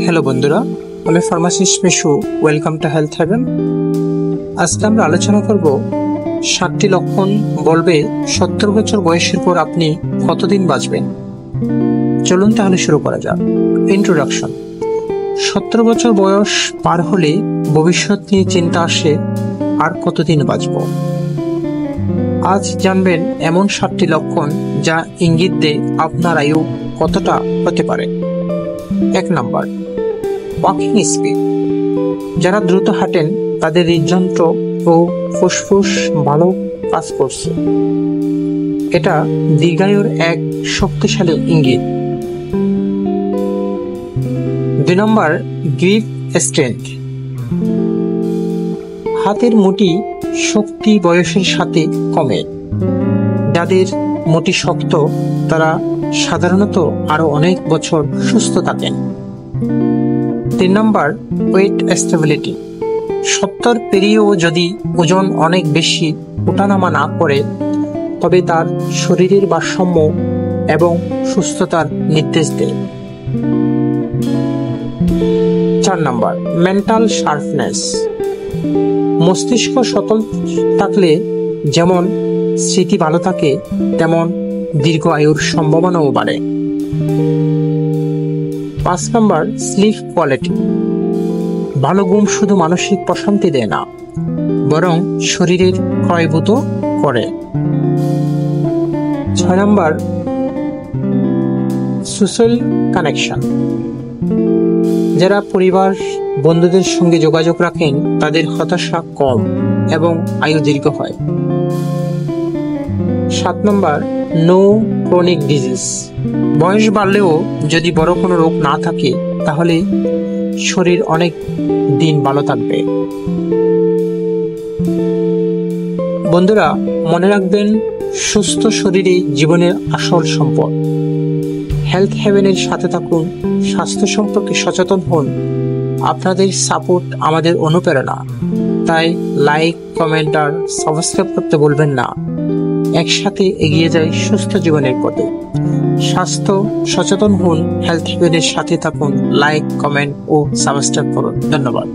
Hello বন্ধুরা, আমি pharmacist Mishu. Welcome to health heaven. আজকে আমরা আলোচনা করব 7টি লক্ষণ বলবে 70 বছর বয়সের পর আপনি কতদিন বাঁচবেন। চলুন তাহলে শুরু করা যাক। ইন্ট্রোডাকশন। 70 বছর বয়স পার হলে ভবিষ্যৎ নিয়ে চিন্তা আসে, আর কতদিন বাঁচব। আজ জানবেন এমন 7টি লক্ষণ যা ইঙ্গিত দেয় আপনার আয়ু কতটা হতে পারে। 1 নাম্বার, ওয়াকিং স্পিড। যারা দ্রুত হাঁটেন তাদের হৃদযন্ত্র ও ফুসফুস ভালো কাজ করছে। এটা দীর্ঘায়ুর এক শক্তিশালী ইঙ্গিত। 2 নম্বর, গ্রিপ স্ট্রেংথ। হাতের মুঠি শক্তি বয়সের সাথে কমে। যাদের মুঠি শক্ত তারা সাধারণত আরো অনেক বছর সুস্থ থাকেন। 3 নম্বর, ওয়েট স্টেবিলিটি। 70 পেরিয়েও যদি ওজন অনেক বেশি ওঠানামা না করে তবে তার শরীরের ভারসাম্য এবং সুস্থতার নির্দেশ দেয়। 4 নম্বর, মেন্টাল শার্পনেস। মস্তিষ্ক সচল থাকলে যেমন স্মৃতি ভালো থাকে তেমন দীর্ঘ আয়ুর সম্ভাবনাও বাড়ে। 5 নম্বর, স্লিপ কোয়ালিটি। ভালো ঘুম শুধু মানসিক প্রশান্তি দেয় না, বরং শরীরের ক্ষয়ভূত করে। 6 নম্বর, সোশ্যাল কানেকশন। যারা পরিবার বন্ধুদের সঙ্গে যোগাযোগ রাখেন তাদের হতাশা কম এবং আয়ু দীর্ঘ হয়। 7 নম্বর, নো ক্রনিক ডিজিজ। বয়স বাড়লেও যদি বড় কোনো রোগ না থাকে তাহলে শরীর অনেক দিন ভালো থাকবে। বন্ধুরা, মনে রাখবেন, সুস্থ শরীরই জীবনের আসল সম্পদ। হেলথ হেভেনের সাথে থাকুন, স্বাস্থ্য সম্পর্কে সচেতন হন। আপনাদের সাপোর্ট আমাদের অনুপ্রেরণা, তাই লাইক, কমেন্ট আর সাবস্ক্রাইব করতে ভুলবেন না। একসাথে এগিয়ে যাই সুস্থ জীবনের পথে। স্বাস্থ্য সচেতন হন, হেলথ হেভেনের সাথে থাকুন, লাইক, কমেন্ট ও সাবস্ক্রাইব করুন। ধন্যবাদ।